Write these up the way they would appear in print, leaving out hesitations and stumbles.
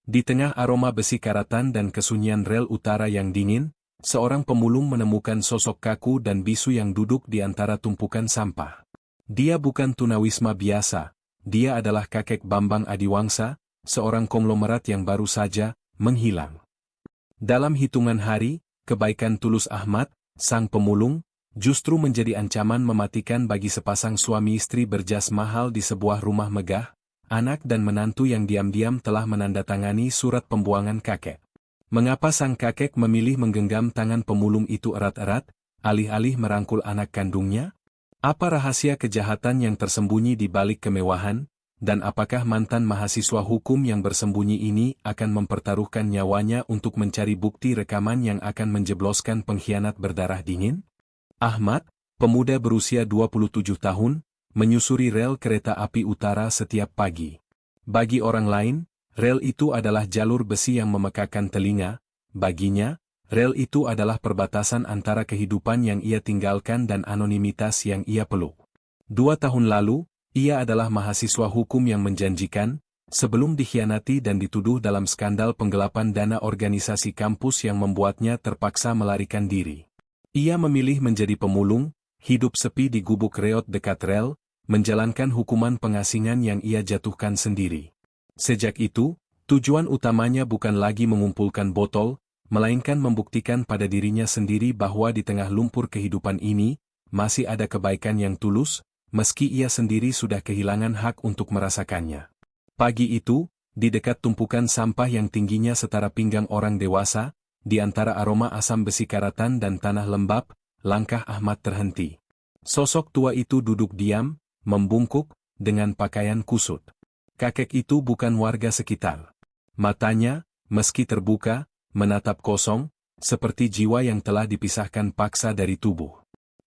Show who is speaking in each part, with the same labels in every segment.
Speaker 1: Di tengah aroma besi karatan dan kesunyian rel utara yang dingin, seorang pemulung menemukan sosok kaku dan bisu yang duduk di antara tumpukan sampah. Dia bukan tunawisma biasa, dia adalah kakek Bambang Adiwangsa, seorang konglomerat yang baru saja menghilang. Dalam hitungan hari, kebaikan tulus Ahmad, sang pemulung, justru menjadi ancaman mematikan bagi sepasang suami istri berjas mahal di sebuah rumah megah. Anak dan menantu yang diam-diam telah menandatangani surat pembuangan kakek. Mengapa sang kakek memilih menggenggam tangan pemulung itu erat-erat, alih-alih merangkul anak kandungnya? Apa rahasia kejahatan yang tersembunyi di balik kemewahan, dan apakah mantan mahasiswa hukum yang bersembunyi ini akan mempertaruhkan nyawanya untuk mencari bukti rekaman yang akan menjebloskan pengkhianat berdarah dingin? Ahmad, pemuda berusia 27 tahun, menyusuri rel kereta api utara setiap pagi. Bagi orang lain, rel itu adalah jalur besi yang memekakan telinga. Baginya, rel itu adalah perbatasan antara kehidupan yang ia tinggalkan dan anonimitas yang ia peluk. 2 tahun lalu, ia adalah mahasiswa hukum yang menjanjikan, sebelum dikhianati dan dituduh dalam skandal penggelapan dana organisasi kampus yang membuatnya terpaksa melarikan diri. Ia memilih menjadi pemulung, hidup sepi di gubuk reot dekat rel, menjalankan hukuman pengasingan yang ia jatuhkan sendiri. Sejak itu, tujuan utamanya bukan lagi mengumpulkan botol, melainkan membuktikan pada dirinya sendiri bahwa di tengah lumpur kehidupan ini, masih ada kebaikan yang tulus, meski ia sendiri sudah kehilangan hak untuk merasakannya. Pagi itu, di dekat tumpukan sampah yang tingginya setara pinggang orang dewasa, di antara aroma asam besi karatan dan tanah lembab, langkah Ahmad terhenti. Sosok tua itu duduk diam, membungkuk, dengan pakaian kusut. Kakek itu bukan warga sekitar. Matanya, meski terbuka, menatap kosong, seperti jiwa yang telah dipisahkan paksa dari tubuh.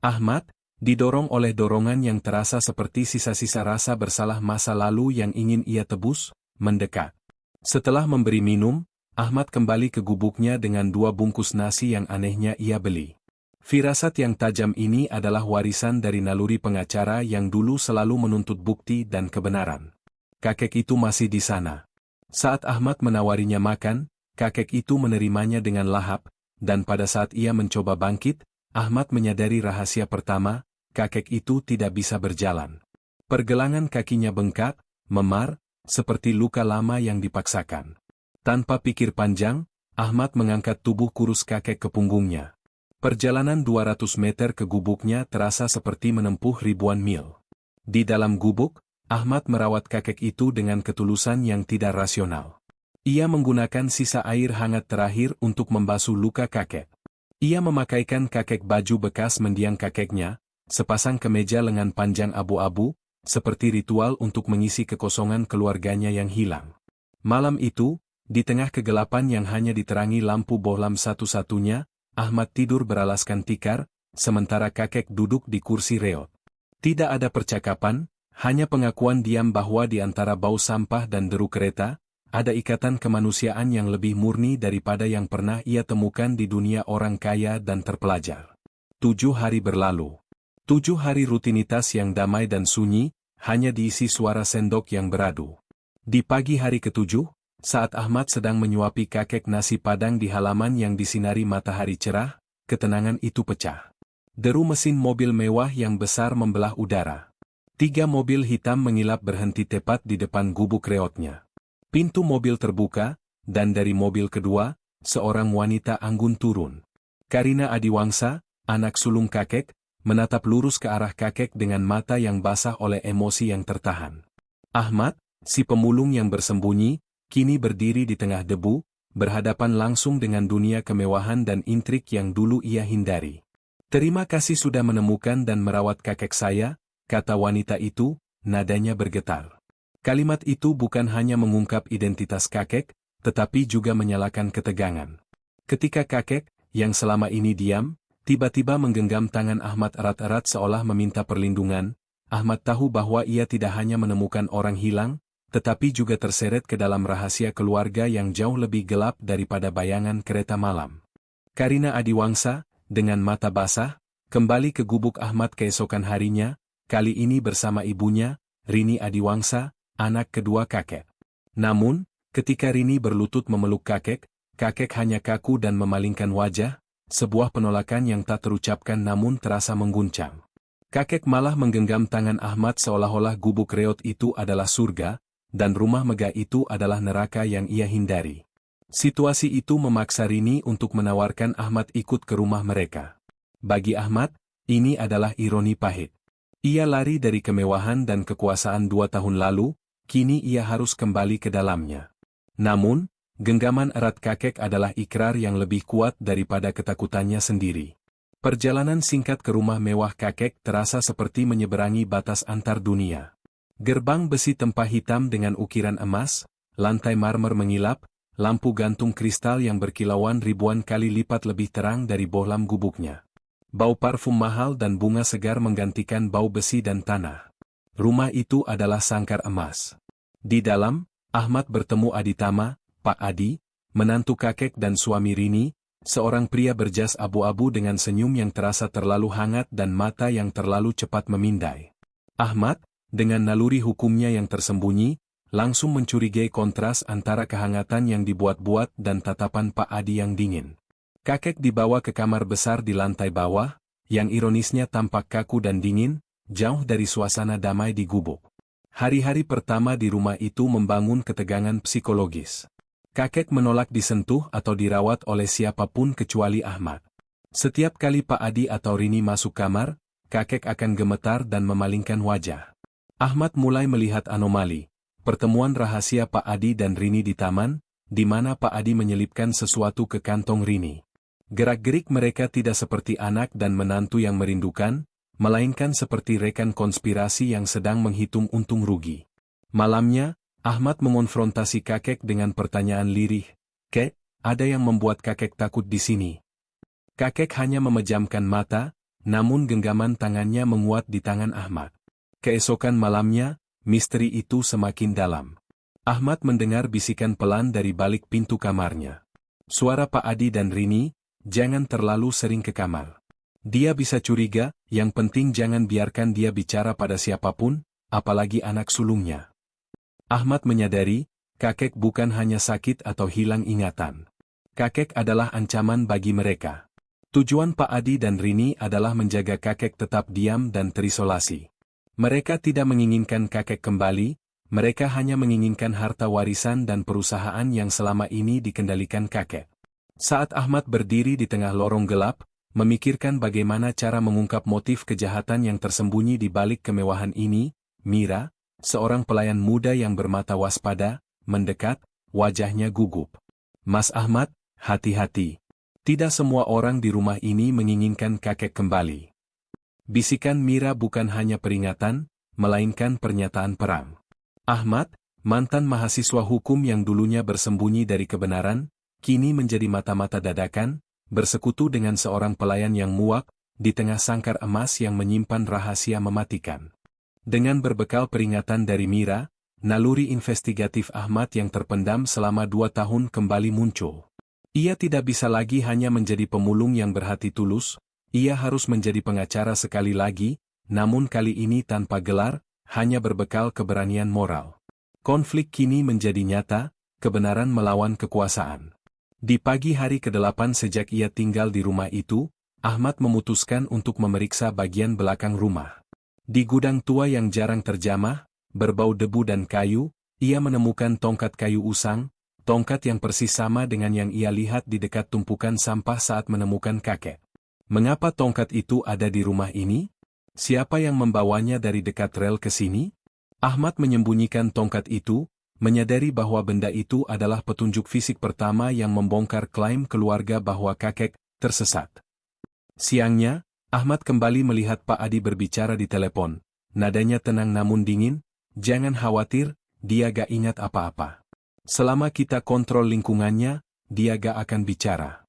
Speaker 1: Ahmad, didorong oleh dorongan yang terasa seperti sisa-sisa rasa bersalah masa lalu yang ingin ia tebus, mendekat. Setelah memberi minum, Ahmad kembali ke gubuknya dengan 2 bungkus nasi yang anehnya ia beli. Firasat yang tajam ini adalah warisan dari naluri pengacara yang dulu selalu menuntut bukti dan kebenaran. Kakek itu masih di sana. Saat Ahmad menawarinya makan, kakek itu menerimanya dengan lahap, dan pada saat ia mencoba bangkit, Ahmad menyadari rahasia pertama, kakek itu tidak bisa berjalan. Pergelangan kakinya bengkak, memar, seperti luka lama yang dipaksakan. Tanpa pikir panjang, Ahmad mengangkat tubuh kurus kakek ke punggungnya. Perjalanan 200 meter ke gubuknya terasa seperti menempuh ribuan mil. Di dalam gubuk, Ahmad merawat kakek itu dengan ketulusan yang tidak rasional. Ia menggunakan sisa air hangat terakhir untuk membasuh luka kakek. Ia memakaikan kakek baju bekas mendiang kakeknya, sepasang kemeja lengan panjang abu-abu, seperti ritual untuk mengisi kekosongan keluarganya yang hilang. Malam itu, di tengah kegelapan yang hanya diterangi lampu bohlam satu-satunya, Ahmad tidur beralaskan tikar, sementara kakek duduk di kursi reot. Tidak ada percakapan, hanya pengakuan diam bahwa di antara bau sampah dan deru kereta, ada ikatan kemanusiaan yang lebih murni daripada yang pernah ia temukan di dunia orang kaya dan terpelajar. 7 hari berlalu. 7 hari rutinitas yang damai dan sunyi, hanya diisi suara sendok yang beradu. Di pagi hari ke-7, saat Ahmad sedang menyuapi kakek nasi padang di halaman yang disinari matahari cerah, ketenangan itu pecah. Deru mesin mobil mewah yang besar membelah udara. 3 mobil hitam mengilap berhenti tepat di depan gubuk reotnya. Pintu mobil terbuka, dan dari mobil kedua, seorang wanita anggun turun. Karina Adiwangsa, anak sulung kakek, menatap lurus ke arah kakek dengan mata yang basah oleh emosi yang tertahan. Ahmad, si pemulung yang bersembunyi, kini berdiri di tengah debu, berhadapan langsung dengan dunia kemewahan dan intrik yang dulu ia hindari. "Terima kasih sudah menemukan dan merawat kakek saya," kata wanita itu, nadanya bergetar. Kalimat itu bukan hanya mengungkap identitas kakek, tetapi juga menyalakan ketegangan. Ketika kakek, yang selama ini diam, tiba-tiba menggenggam tangan Ahmad erat-erat seolah meminta perlindungan, Ahmad tahu bahwa ia tidak hanya menemukan orang hilang, tetapi juga terseret ke dalam rahasia keluarga yang jauh lebih gelap daripada bayangan kereta malam. Karina Adiwangsa, dengan mata basah, kembali ke gubuk Ahmad keesokan harinya, kali ini bersama ibunya, Rini Adiwangsa, anak kedua kakek. Namun, Ketika Rini berlutut memeluk kakek, kakek hanya kaku dan memalingkan wajah, sebuah penolakan yang tak terucapkan namun terasa mengguncang. Kakek malah menggenggam tangan Ahmad seolah-olah gubuk reot itu adalah surga, dan rumah megah itu adalah neraka yang ia hindari. Situasi itu memaksa Rini untuk menawarkan Ahmad ikut ke rumah mereka. Bagi Ahmad, ini adalah ironi pahit. Ia lari dari kemewahan dan kekuasaan 2 tahun lalu, kini ia harus kembali ke dalamnya. Namun, genggaman erat kakek adalah ikrar yang lebih kuat daripada ketakutannya sendiri. Perjalanan singkat ke rumah mewah kakek terasa seperti menyeberangi batas antar dunia. Gerbang besi tempah hitam dengan ukiran emas, lantai marmer mengilap, lampu gantung kristal yang berkilauan ribuan kali lipat lebih terang dari bohlam gubuknya. Bau parfum mahal dan bunga segar menggantikan bau besi dan tanah. Rumah itu adalah sangkar emas. Di dalam, Ahmad bertemu Aditama, Pak Adi, menantu kakek dan suami Rini, seorang pria berjas abu-abu dengan senyum yang terasa terlalu hangat dan mata yang terlalu cepat memindai. Ahmad, dengan naluri hukumnya yang tersembunyi, langsung mencurigai kontras antara kehangatan yang dibuat-buat dan tatapan Pak Adi yang dingin. Kakek dibawa ke kamar besar di lantai bawah, yang ironisnya tampak kaku dan dingin, jauh dari suasana damai di gubuk. Hari-hari pertama di rumah itu membangun ketegangan psikologis. Kakek menolak disentuh atau dirawat oleh siapapun kecuali Ahmad. Setiap kali Pak Adi atau Rini masuk kamar, kakek akan gemetar dan memalingkan wajah. Ahmad mulai melihat anomali. Pertemuan rahasia Pak Adi dan Rini di taman, di mana Pak Adi menyelipkan sesuatu ke kantong Rini. Gerak-gerik mereka tidak seperti anak dan menantu yang merindukan, melainkan seperti rekan konspirasi yang sedang menghitung untung rugi. Malamnya, Ahmad mengonfrontasi kakek dengan pertanyaan lirih, "Kek, ada yang membuat kakek takut di sini?" Kakek hanya memejamkan mata, namun genggaman tangannya menguat di tangan Ahmad. Keesokan malamnya, misteri itu semakin dalam. Ahmad mendengar bisikan pelan dari balik pintu kamarnya. Suara Pak Adi dan Rini, "Jangan terlalu sering ke kamar. Dia bisa curiga, yang penting jangan biarkan dia bicara pada siapapun, apalagi anak sulungnya." Ahmad menyadari, kakek bukan hanya sakit atau hilang ingatan. Kakek adalah ancaman bagi mereka. Tujuan Pak Adi dan Rini adalah menjaga kakek tetap diam dan terisolasi. Mereka tidak menginginkan kakek kembali, mereka hanya menginginkan harta warisan dan perusahaan yang selama ini dikendalikan kakek. Saat Ahmad berdiri di tengah lorong gelap, memikirkan bagaimana cara mengungkap motif kejahatan yang tersembunyi di balik kemewahan ini, Mira, seorang pelayan muda yang bermata waspada, mendekat, wajahnya gugup. "Mas Ahmad, hati-hati. Tidak semua orang di rumah ini menginginkan kakek kembali." Bisikan Mira bukan hanya peringatan, melainkan pernyataan perang. Ahmad, mantan mahasiswa hukum yang dulunya bersembunyi dari kebenaran, kini menjadi mata-mata dadakan, bersekutu dengan seorang pelayan yang muak, di tengah sangkar emas yang menyimpan rahasia mematikan. Dengan berbekal peringatan dari Mira, naluri investigatif Ahmad yang terpendam selama 2 tahun kembali muncul. Ia tidak bisa lagi hanya menjadi pemulung yang berhati tulus, ia harus menjadi pengacara sekali lagi, namun kali ini tanpa gelar, hanya berbekal keberanian moral. Konflik kini menjadi nyata, kebenaran melawan kekuasaan. Di pagi hari ke-8 sejak ia tinggal di rumah itu, Ahmad memutuskan untuk memeriksa bagian belakang rumah. Di gudang tua yang jarang terjamah, berbau debu dan kayu, ia menemukan tongkat kayu usang, tongkat yang persis sama dengan yang ia lihat di dekat tumpukan sampah saat menemukan kakek. Mengapa tongkat itu ada di rumah ini? Siapa yang membawanya dari dekat rel ke sini? Ahmad menyembunyikan tongkat itu, menyadari bahwa benda itu adalah petunjuk fisik pertama yang membongkar klaim keluarga bahwa kakek tersesat. Siangnya, Ahmad kembali melihat Pak Adi berbicara di telepon. Nadanya tenang namun dingin, "Jangan khawatir, dia gak ingat apa-apa. Selama kita kontrol lingkungannya, dia gak akan bicara."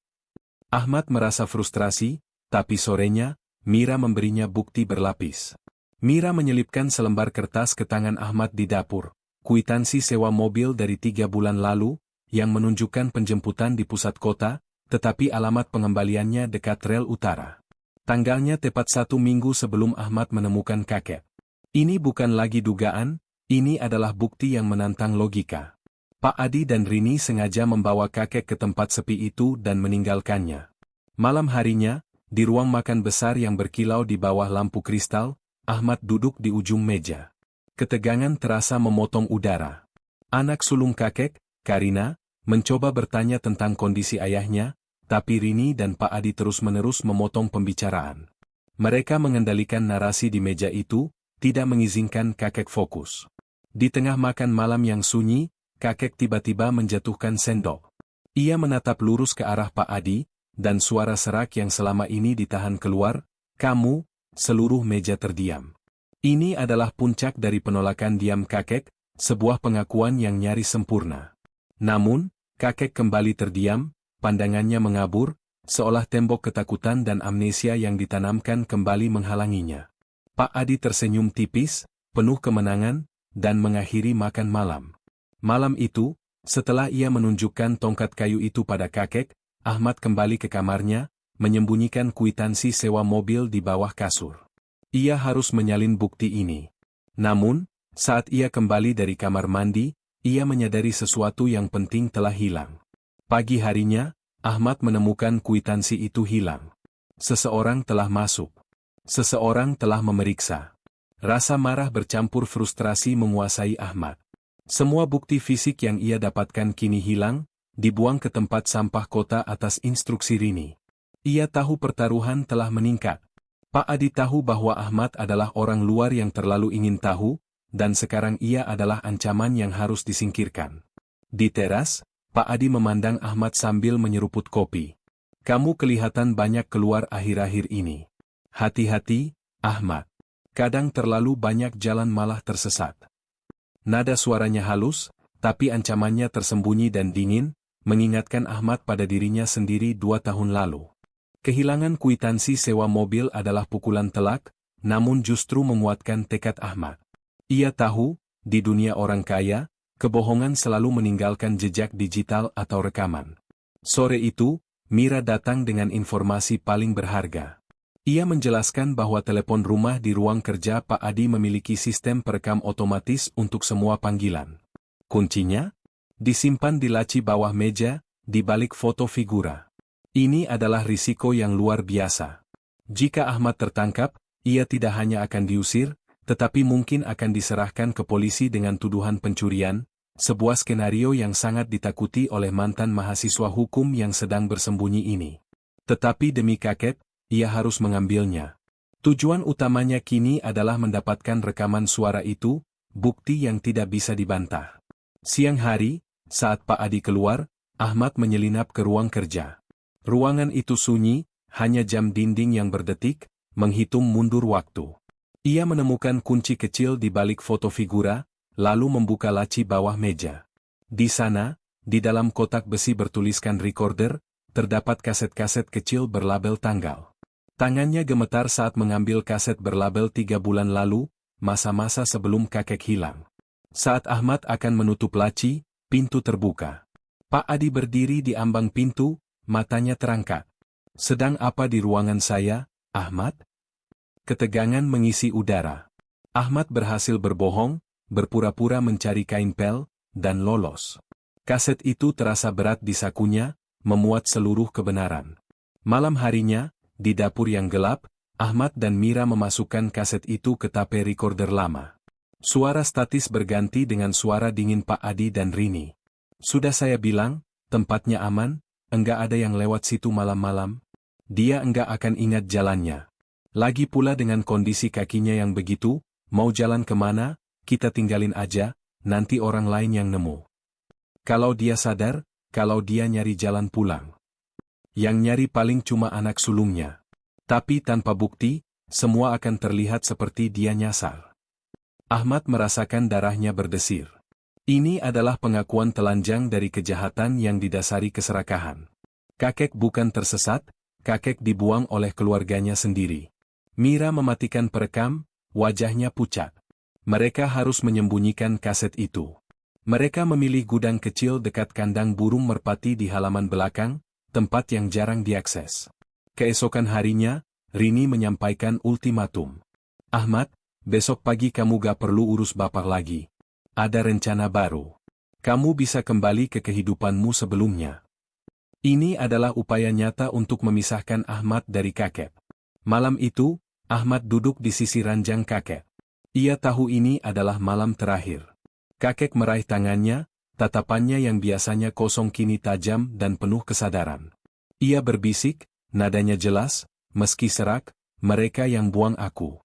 Speaker 1: Ahmad merasa frustrasi, tapi sorenya, Mira memberinya bukti berlapis. Mira menyelipkan selembar kertas ke tangan Ahmad di dapur, kwitansi sewa mobil dari 3 bulan lalu, yang menunjukkan penjemputan di pusat kota, tetapi alamat pengembaliannya dekat rel utara. Tanggalnya tepat 1 minggu sebelum Ahmad menemukan kakek. Ini bukan lagi dugaan, ini adalah bukti yang menantang logika. Pak Adi dan Rini sengaja membawa kakek ke tempat sepi itu dan meninggalkannya. Malam harinya, di ruang makan besar yang berkilau di bawah lampu kristal, Ahmad duduk di ujung meja. Ketegangan terasa memotong udara. Anak sulung kakek, Karina, mencoba bertanya tentang kondisi ayahnya, tapi Rini dan Pak Adi terus-menerus memotong pembicaraan. Mereka mengendalikan narasi di meja itu, tidak mengizinkan kakek fokus. Di tengah makan malam yang sunyi, kakek tiba-tiba menjatuhkan sendok. Ia menatap lurus ke arah Pak Adi, dan suara serak yang selama ini ditahan keluar, "Kamu," seluruh meja terdiam. Ini adalah puncak dari penolakan diam kakek, sebuah pengakuan yang nyaris sempurna. Namun, kakek kembali terdiam, pandangannya mengabur, seolah tembok ketakutan dan amnesia yang ditanamkan kembali menghalanginya. Pak Adi tersenyum tipis, penuh kemenangan, dan mengakhiri makan malam. Malam itu, setelah ia menunjukkan tongkat kayu itu pada kakek, Ahmad kembali ke kamarnya, menyembunyikan kwitansi sewa mobil di bawah kasur. Ia harus menyalin bukti ini. Namun, saat ia kembali dari kamar mandi, ia menyadari sesuatu yang penting telah hilang. Pagi harinya, Ahmad menemukan kwitansi itu hilang. Seseorang telah masuk. Seseorang telah memeriksa. Rasa marah bercampur frustrasi menguasai Ahmad. Semua bukti fisik yang ia dapatkan kini hilang, dibuang ke tempat sampah kota atas instruksi Rini. Ia tahu pertaruhan telah meningkat. Pak Adi tahu bahwa Ahmad adalah orang luar yang terlalu ingin tahu, dan sekarang ia adalah ancaman yang harus disingkirkan. Di teras, Pak Adi memandang Ahmad sambil menyeruput kopi. "Kamu kelihatan banyak keluar akhir-akhir ini. Hati-hati, Ahmad. Kadang terlalu banyak jalan malah tersesat." Nada suaranya halus, tapi ancamannya tersembunyi dan dingin, mengingatkan Ahmad pada dirinya sendiri 2 tahun lalu. Kehilangan kwitansi sewa mobil adalah pukulan telak, namun justru menguatkan tekad Ahmad. Ia tahu, di dunia orang kaya, kebohongan selalu meninggalkan jejak digital atau rekaman. Sore itu, Mira datang dengan informasi paling berharga. Ia menjelaskan bahwa telepon rumah di ruang kerja Pak Adi memiliki sistem perekam otomatis untuk semua panggilan. Kuncinya? Disimpan di laci bawah meja, di balik foto figura. Ini adalah risiko yang luar biasa. Jika Ahmad tertangkap, ia tidak hanya akan diusir, tetapi mungkin akan diserahkan ke polisi dengan tuduhan pencurian, sebuah skenario yang sangat ditakuti oleh mantan mahasiswa hukum yang sedang bersembunyi ini. Tetapi demi kakek, ia harus mengambilnya. Tujuan utamanya kini adalah mendapatkan rekaman suara itu, bukti yang tidak bisa dibantah. Siang hari, saat Pak Adi keluar, Ahmad menyelinap ke ruang kerja. Ruangan itu sunyi, hanya jam dinding yang berdetik, menghitung mundur waktu. Ia menemukan kunci kecil di balik foto figura, lalu membuka laci bawah meja. Di sana, di dalam kotak besi bertuliskan recorder, terdapat kaset-kaset kecil berlabel tanggal. Tangannya gemetar saat mengambil kaset berlabel 3 bulan lalu, masa-masa sebelum kakek hilang. Saat Ahmad akan menutup laci, pintu terbuka. Pak Adi berdiri di ambang pintu, matanya terangkat. "Sedang apa di ruangan saya, Ahmad?" Ketegangan mengisi udara. Ahmad berhasil berbohong, berpura-pura mencari kain pel, dan lolos. Kaset itu terasa berat di sakunya, memuat seluruh kebenaran. Malam harinya, di dapur yang gelap, Ahmad dan Mira memasukkan kaset itu ke tape recorder lama. Suara statis berganti dengan suara dingin Pak Adi dan Rini. "Sudah saya bilang, tempatnya aman, enggak ada yang lewat situ malam-malam. Dia enggak akan ingat jalannya. Lagi pula dengan kondisi kakinya yang begitu, mau jalan kemana, kita tinggalin aja, nanti orang lain yang nemu. Kalau dia sadar, kalau dia nyari jalan pulang. Yang nyari paling cuma anak sulungnya. Tapi tanpa bukti, semua akan terlihat seperti dia nyasar." Ahmad merasakan darahnya berdesir. Ini adalah pengakuan telanjang dari kejahatan yang didasari keserakahan. Kakek bukan tersesat, kakek dibuang oleh keluarganya sendiri. Mira mematikan perekam, wajahnya pucat. Mereka harus menyembunyikan kaset itu. Mereka memilih gudang kecil dekat kandang burung merpati di halaman belakang, tempat yang jarang diakses. Keesokan harinya, Rini menyampaikan ultimatum. "Ahmad, besok pagi kamu gak perlu urus bapak lagi. Ada rencana baru. Kamu bisa kembali ke kehidupanmu sebelumnya. Ini adalah upaya nyata untuk memisahkan Ahmad dari kakek. Malam itu, Ahmad duduk di sisi ranjang kakek. Ia tahu ini adalah malam terakhir. Kakek meraih tangannya, tatapannya yang biasanya kosong kini tajam dan penuh kesadaran. Ia berbisik, nadanya jelas, meski serak, mereka yang buang aku.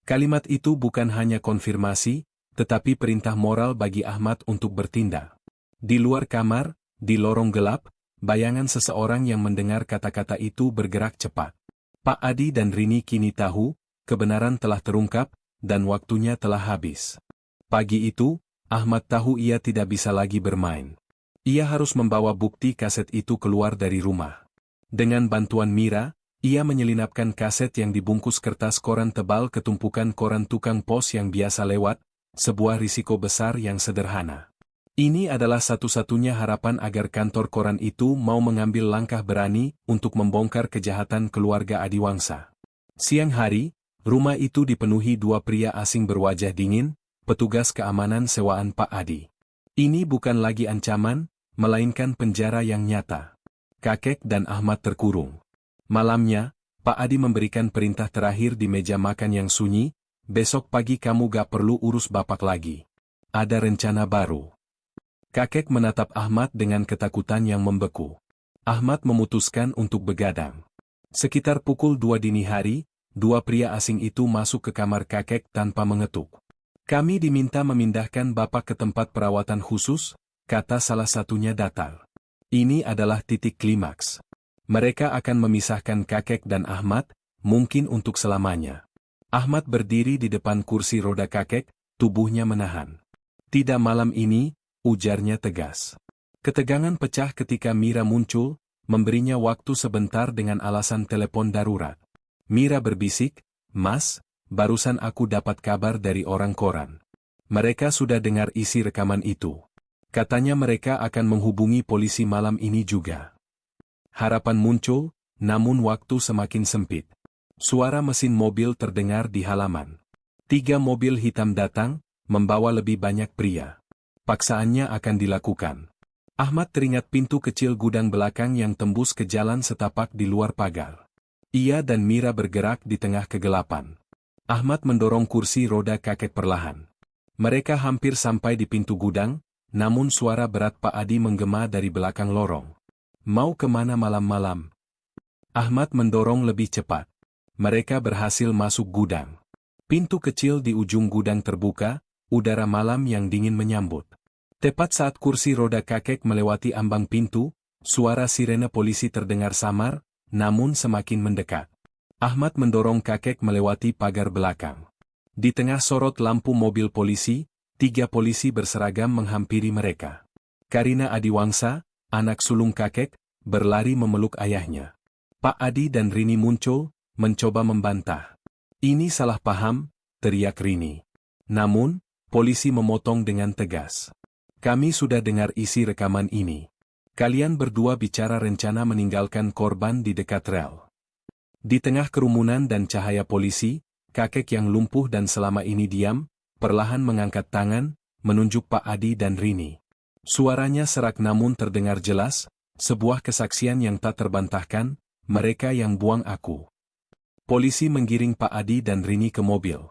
Speaker 1: Kalimat itu bukan hanya konfirmasi, tetapi perintah moral bagi Ahmad untuk bertindak. Di luar kamar, di lorong gelap, bayangan seseorang yang mendengar kata-kata itu bergerak cepat. Pak Adi dan Rini kini tahu, kebenaran telah terungkap, dan waktunya telah habis. Pagi itu, Ahmad tahu ia tidak bisa lagi bermain. Ia harus membawa bukti kaset itu keluar dari rumah. Dengan bantuan Mira, ia menyelinapkan kaset yang dibungkus kertas koran tebal ke tumpukan koran tukang pos yang biasa lewat, sebuah risiko besar yang sederhana. Ini adalah satu-satunya harapan agar kantor koran itu mau mengambil langkah berani untuk membongkar kejahatan keluarga Adiwangsa. Siang hari, rumah itu dipenuhi dua pria asing berwajah dingin, petugas keamanan sewaan Pak Adi. Ini bukan lagi ancaman, melainkan penjara yang nyata. Kakek dan Ahmad terkurung. Malamnya, Pak Adi memberikan perintah terakhir di meja makan yang sunyi, besok pagi kamu gak perlu urus bapak lagi. Ada rencana baru. Kakek menatap Ahmad dengan ketakutan yang membeku. Ahmad memutuskan untuk begadang. Sekitar pukul 2 dini hari, dua pria asing itu masuk ke kamar kakek tanpa mengetuk. Kami diminta memindahkan bapak ke tempat perawatan khusus, kata salah satunya datar. Ini adalah titik klimaks. Mereka akan memisahkan kakek dan Ahmad, mungkin untuk selamanya. Ahmad berdiri di depan kursi roda kakek, tubuhnya menahan. Tidak malam ini, ujarnya tegas. Ketegangan pecah ketika Mira muncul, memberinya waktu sebentar dengan alasan telepon darurat. Mira berbisik, "Mas, barusan aku dapat kabar dari orang koran. Mereka sudah dengar isi rekaman itu. Katanya mereka akan menghubungi polisi malam ini juga." Harapan muncul, namun waktu semakin sempit. Suara mesin mobil terdengar di halaman. 3 mobil hitam datang, membawa lebih banyak pria. Paksaannya akan dilakukan. Ahmad teringat pintu kecil gudang belakang yang tembus ke jalan setapak di luar pagar. Ia dan Mira bergerak di tengah kegelapan. Ahmad mendorong kursi roda kakek perlahan. Mereka hampir sampai di pintu gudang, namun suara berat Pak Adi menggema dari belakang lorong. "Mau kemana malam-malam?" Ahmad mendorong lebih cepat. Mereka berhasil masuk gudang. Pintu kecil di ujung gudang terbuka, udara malam yang dingin menyambut. Tepat saat kursi roda kakek melewati ambang pintu, suara sirene polisi terdengar samar, namun semakin mendekat. Ahmad mendorong kakek melewati pagar belakang. Di tengah sorot lampu mobil polisi, 3 polisi berseragam menghampiri mereka. Karina Adiwangsa, anak sulung kakek, berlari memeluk ayahnya. Pak Adi dan Rini muncul, mencoba membantah. "Ini salah paham," teriak Rini. Namun, polisi memotong dengan tegas. "Kami sudah dengar isi rekaman ini. Kalian berdua bicara rencana meninggalkan korban di dekat rel." Di tengah kerumunan dan cahaya polisi, kakek yang lumpuh dan selama ini diam, perlahan mengangkat tangan, menunjuk Pak Adi dan Rini. Suaranya serak namun terdengar jelas, sebuah kesaksian yang tak terbantahkan, "Mereka yang buang aku." Polisi menggiring Pak Adi dan Rini ke mobil.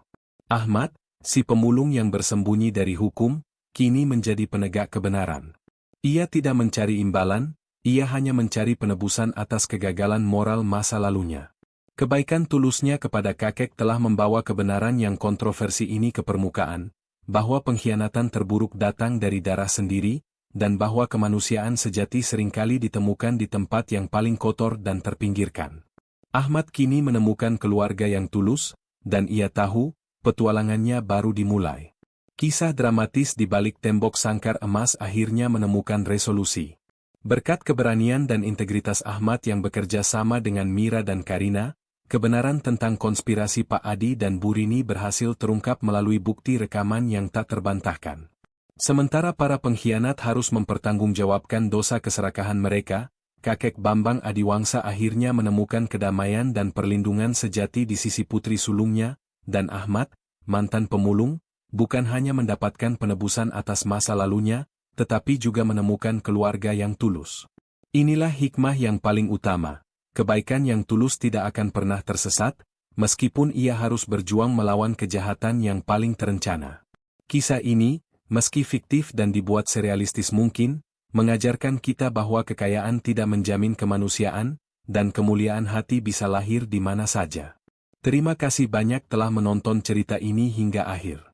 Speaker 1: Ahmad, si pemulung yang bersembunyi dari hukum, kini menjadi penegak kebenaran. Ia tidak mencari imbalan, ia hanya mencari penebusan atas kegagalan moral masa lalunya. Kebaikan tulusnya kepada kakek telah membawa kebenaran yang kontroversi ini ke permukaan, bahwa pengkhianatan terburuk datang dari darah sendiri, dan bahwa kemanusiaan sejati seringkali ditemukan di tempat yang paling kotor dan terpinggirkan. Ahmad kini menemukan keluarga yang tulus, dan ia tahu, petualangannya baru dimulai. Kisah dramatis di balik tembok sangkar emas akhirnya menemukan resolusi. Berkat keberanian dan integritas Ahmad yang bekerja sama dengan Mira dan Karina, kebenaran tentang konspirasi Pak Adi dan Bu Rini berhasil terungkap melalui bukti rekaman yang tak terbantahkan. Sementara para pengkhianat harus mempertanggungjawabkan dosa keserakahan mereka, kakek Bambang Adiwangsa akhirnya menemukan kedamaian dan perlindungan sejati di sisi putri sulungnya, dan Ahmad, mantan pemulung, bukan hanya mendapatkan penebusan atas masa lalunya, tetapi juga menemukan keluarga yang tulus. Inilah hikmah yang paling utama. Kebaikan yang tulus tidak akan pernah tersesat, meskipun ia harus berjuang melawan kejahatan yang paling terencana. Kisah ini, meski fiktif dan dibuat serealistis mungkin, mengajarkan kita bahwa kekayaan tidak menjamin kemanusiaan, dan kemuliaan hati bisa lahir di mana saja. Terima kasih banyak telah menonton cerita ini hingga akhir.